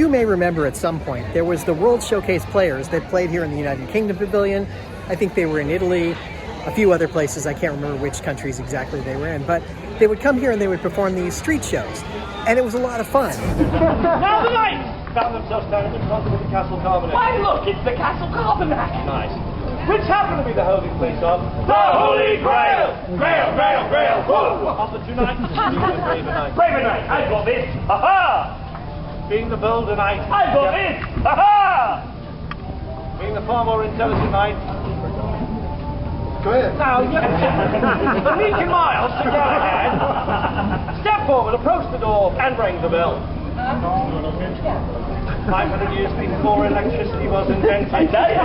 you may remember at some point, there was the World Showcase Players that played here in the United Kingdom Pavilion. I think they were in Italy, a few other places. I can't remember which countries exactly they were in, but they would come here and they would perform these street shows. And it was a lot of fun. Now the knights found themselves standing in front of the Castle Carbonac. Why, look, it's the Castle Carbonac. Nice. Which happened to be the holy place of the Holy Grail! Grail, Grail, Grail! Whoa! Of the two knights, Braver Knight. Braver Knight, I've got this! Ha-ha! Being the bolder knight, I've got this! Ha-ha! Being the far more intelligent knight. Go ahead. Now, a week in miles to go ahead. Step forward, approach the door, and ring the bell. 500 years before electricity was invented. I tell you.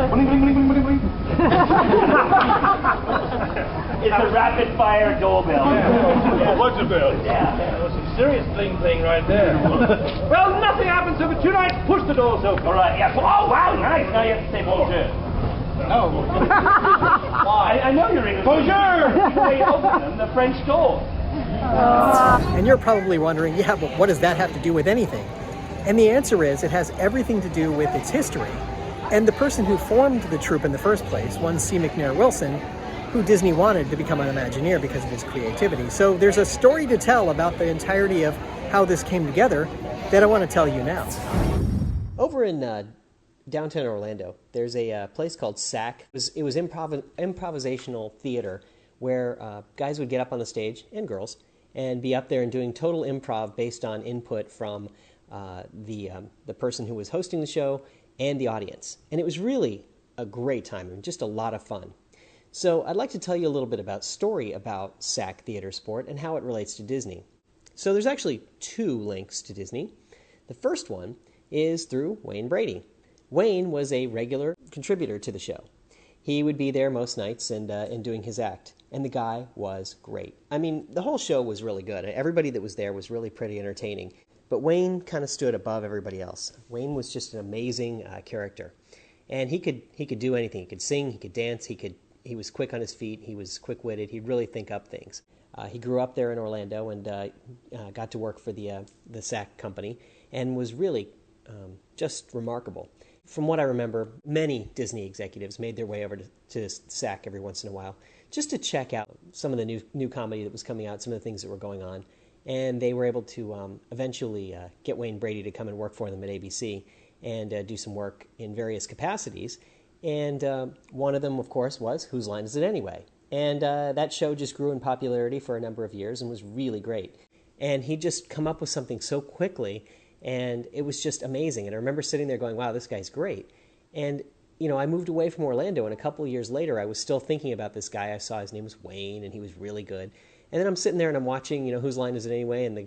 Bling, bling, bling, bling, bling, bling. It's a rapid-fire doorbell. Yeah. What's a bell? Yeah. That was some serious bling-bling right there. Well, nothing happened, so the two knights pushed the doors open. All right, yeah. Oh, wow, nice. Now you have to say bonjour. No. I know you're English. Bonjour! They opened the French door. And you're probably wondering, yeah, but what does that have to do with anything? And the answer is, it has everything to do with its history. And the person who formed the troupe in the first place, one C. McNair Wilson, who Disney wanted to become an Imagineer because of his creativity. So there's a story to tell about the entirety of how this came together that I want to tell you now. Over in downtown Orlando, there's a place called SAK. It was improvisational theater where guys would get up on the stage, and girls, and be up there and doing total improv based on input from the person who was hosting the show and the audience. And it was really a great time and just a lot of fun. So I'd like to tell you a little bit about story about SAK theater sport and how it relates to Disney. So there's actually two links to Disney. The first one is through Wayne Brady. Wayne was a regular contributor to the show. He would be there most nights and doing his act. And the guy was great. I mean, the whole show was really good. Everybody that was there was really pretty entertaining. But Wayne kind of stood above everybody else. Wayne was just an amazing character. And he could do anything. He could sing, he could dance, he was quick on his feet, he was quick-witted, he'd really think up things. He grew up there in Orlando and got to work for the SAK company and was really just remarkable. From what I remember, many Disney executives made their way over to SAK every once in a while just to check out some of the new comedy that was coming out, some of the things that were going on. And they were able to eventually get Wayne Brady to come and work for them at ABC and do some work in various capacities. And one of them, of course, was Whose Line Is It Anyway? And that show just grew in popularity for a number of years and was really great. And he'd just come up with something so quickly, and it was just amazing. And I remember sitting there going, wow, this guy's great. And, you know, I moved away from Orlando, and a couple of years later, I was still thinking about this guy. I saw his name was Wayne, and he was really good. And then I'm sitting there and I'm watching, Whose Line Is It Anyway? And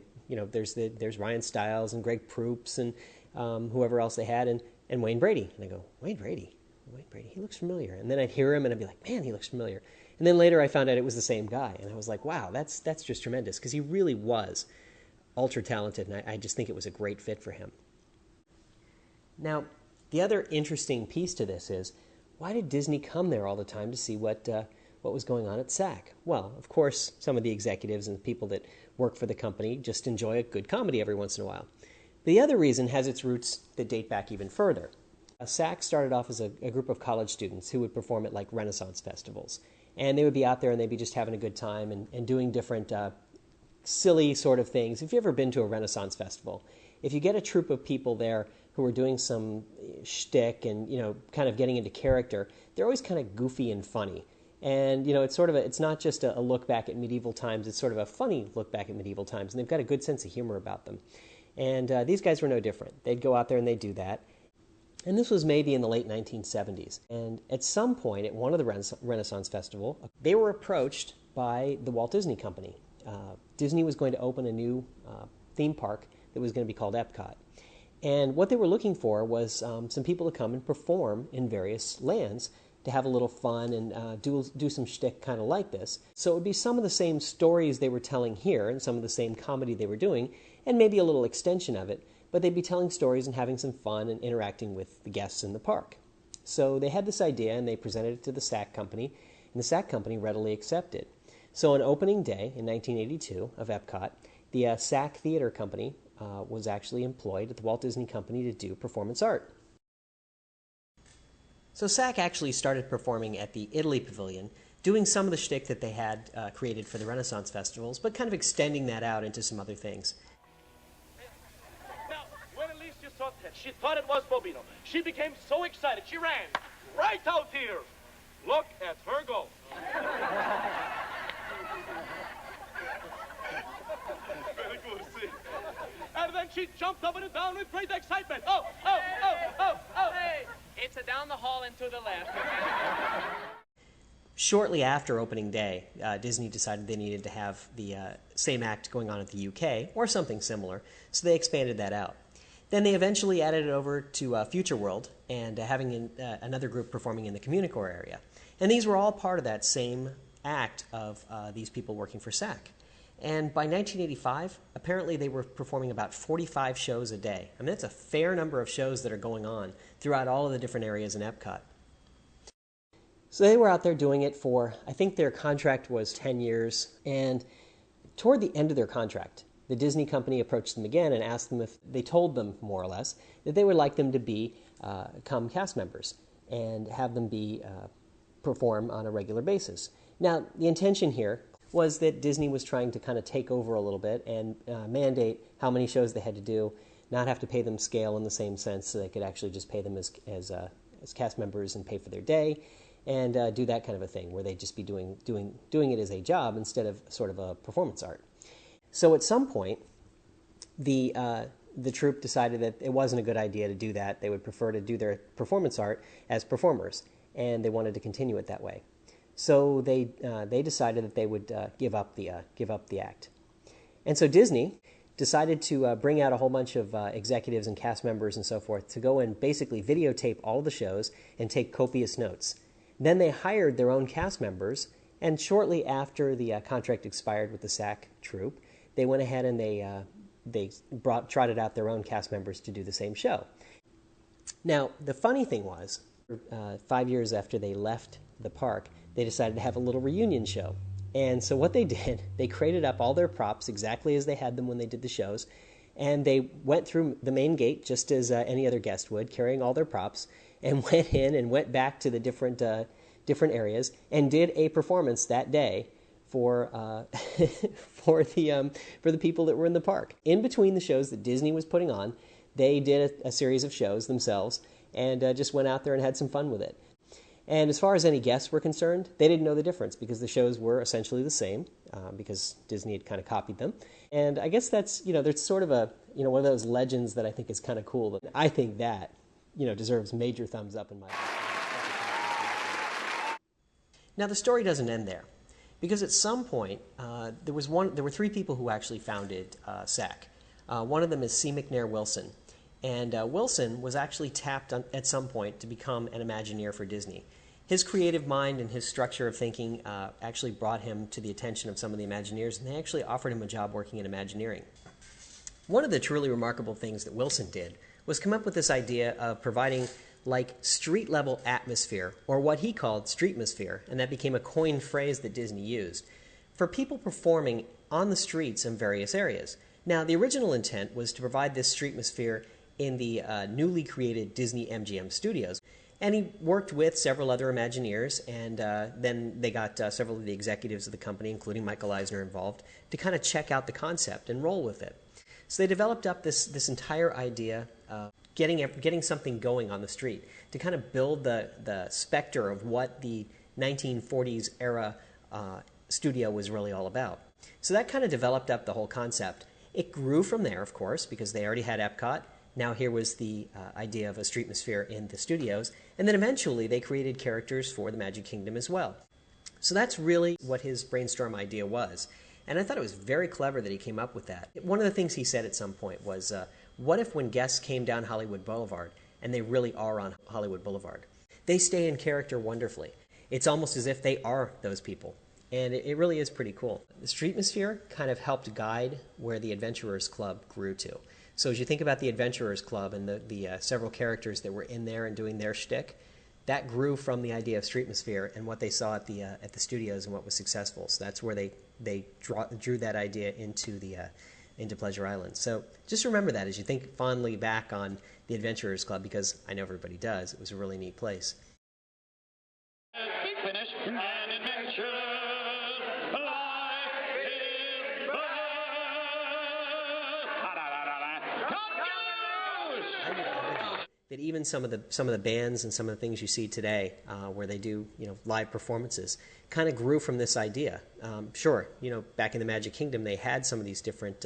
there's Ryan Stiles and Greg Proops and whoever else they had, and Wayne Brady. And I go, Wayne Brady, he looks familiar. And then I'd hear him and I'd be like, man, he looks familiar. And then later I found out it was the same guy, and I was like, wow, that's just tremendous, because he really was ultra talented, and I just think it was a great fit for him. Now, the other interesting piece to this is, why did Disney come there all the time to see what was going on at SAK? Well, of course, some of the executives and the people that work for the company just enjoy a good comedy every once in a while. The other reason has its roots that date back even further. SAK started off as a group of college students who would perform at like Renaissance festivals. And they would be out there and they'd be just having a good time and doing different silly sort of things. If you've ever been to a Renaissance festival, if you get a troupe of people there who are doing some shtick and, kind of getting into character, they're always kind of goofy and funny. And, it's not just a look back at medieval times, it's sort of a funny look back at medieval times, and they've got a good sense of humor about them. And these guys were no different. They'd go out there and they'd do that. And this was maybe in the late 1970s. And at some point at one of the Renaissance Festival, they were approached by the Walt Disney Company. Disney was going to open a new theme park that was going to be called Epcot. And what they were looking for was some people to come and perform in various lands to have a little fun and do some shtick kind of like this. So it would be some of the same stories they were telling here and some of the same comedy they were doing, and maybe a little extension of it, but they'd be telling stories and having some fun and interacting with the guests in the park. So they had this idea and they presented it to the SAK company, and the SAK company readily accepted. So on opening day in 1982 of Epcot, the SAK Theater Company was actually employed at the Walt Disney Company to do performance art. So SAK actually started performing at the Italy Pavilion, doing some of the shtick that they had created for the Renaissance festivals, but kind of extending that out into some other things. Now, when Alicia saw that, she thought it was Bobino. She became so excited, she ran right out here. Look at her go. Very good, see. And then she jumped up and down with great excitement. Oh, oh, oh, oh, oh. Hey, it's a down the hall and to the left. Shortly after opening day, Disney decided they needed to have the same act going on at the UK, or something similar, so they expanded that out. Then they eventually added it over to Future World, and having another group performing in the Communicore area. And these were all part of that same act of these people working for SAK. And by 1985, apparently they were performing about 45 shows a day. I mean, that's a fair number of shows that are going on throughout all of the different areas in Epcot. So they were out there doing it for, I think their contract was 10 years, and toward the end of their contract, the Disney company approached them again and asked them if they told them, more or less, that they would like them to become cast members and have them perform on a regular basis. Now, the intention here was that Disney was trying to kind of take over a little bit and mandate how many shows they had to do, not have to pay them scale in the same sense, so they could actually just pay them as cast members and pay for their day, and do that kind of a thing, where they'd just be doing it as a job instead of sort of a performance art. So at some point, the troupe decided that it wasn't a good idea to do that. They would prefer to do their performance art as performers, and they wanted to continue it that way. So they decided that they would give up the act. And so Disney decided to bring out a whole bunch of executives and cast members and so forth to go and basically videotape all the shows and take copious notes. Then they hired their own cast members, and shortly after the contract expired with the SAK troupe, they went ahead and they trotted out their own cast members to do the same show. Now, the funny thing was, 5 years after they left the park, they decided to have a little reunion show. And so what they did, they crated up all their props exactly as they had them when they did the shows, and they went through the main gate just as any other guest would, carrying all their props, and went in and went back to the different areas and did a performance that day for for the people that were in the park. In between the shows that Disney was putting on, they did a series of shows themselves and just went out there and had some fun with it. And as far as any guests were concerned, they didn't know the difference because the shows were essentially the same because Disney had kind of copied them. And I guess that's, there's sort of a, one of those legends that I think is kind of cool. I think that, deserves major thumbs up in my opinion. Now, the story doesn't end there, because at some point, there were three people who actually founded SAK. One of them is C. McNair Wilson. And Wilson was actually tapped at some point to become an Imagineer for Disney. His creative mind and his structure of thinking actually brought him to the attention of some of the Imagineers, and they actually offered him a job working in Imagineering. One of the truly remarkable things that Wilson did was come up with this idea of providing like street-level atmosphere, or what he called steetmosphere, and that became a coined phrase that Disney used, for people performing on the streets in various areas. Now, the original intent was to provide this steetmosphere in the newly created Disney MGM studios. And he worked with several other Imagineers, and then they got several of the executives of the company, including Michael Eisner, involved, to kind of check out the concept and roll with it. So they developed up this entire idea of getting something going on the street to kind of build the specter of what the 1940s era studio was really all about. So that kind of developed up the whole concept. It grew from there, of course, because they already had Epcot. Now here was the idea of a steetmosphere in the studios, and then eventually they created characters for the Magic Kingdom as well. So that's really what his brainstorm idea was, and I thought it was very clever that he came up with that. One of the things he said at some point was, what if when guests came down Hollywood Boulevard, and they really are on Hollywood Boulevard, they stay in character wonderfully. It's almost as if they are those people, and it really is pretty cool. The steetmosphere kind of helped guide where the Adventurers Club grew to. So as you think about the Adventurers Club and the several characters that were in there and doing their shtick, that grew from the idea of steetmosphere and what they saw at the studios and what was successful. So that's where they drew that idea into the into Pleasure Island. So just remember that as you think fondly back on the Adventurers Club, because I know everybody does. It was a really neat place. Big finish and adventure. Life is birth. I would argue that even some of the bands and some of the things you see today, where they do live performances, kind of grew from this idea. Sure, back in the Magic Kingdom, they had some of these different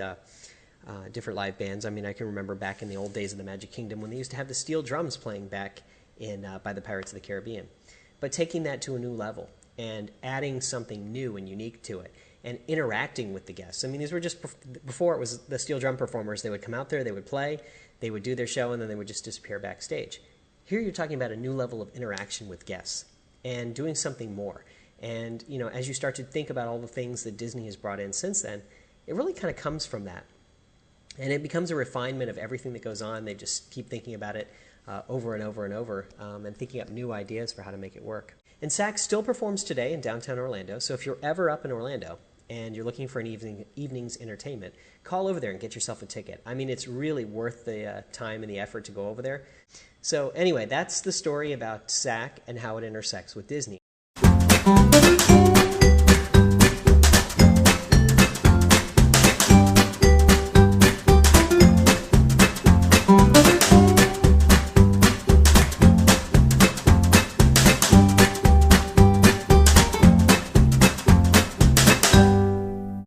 live bands. I mean, I can remember back in the old days of the Magic Kingdom when they used to have the steel drums playing back in by the Pirates of the Caribbean. But taking that to a new level and adding something new and unique to it and interacting with the guests. I mean, these were just, before it was the steel drum performers. They would come out there, they would play, they would do their show, and then they would just disappear backstage. Here you're talking about a new level of interaction with guests and doing something more. And, as you start to think about all the things that Disney has brought in since then, it really kind of comes from that. And it becomes a refinement of everything that goes on. They just keep thinking about it over and over and over, and thinking up new ideas for how to make it work. And SAK still performs today in downtown Orlando, so if you're ever up in Orlando and you're looking for an evening's entertainment, call over there and get yourself a ticket. I mean, it's really worth the time and the effort to go over there. So anyway, that's the story about SAK and how it intersects with Disney.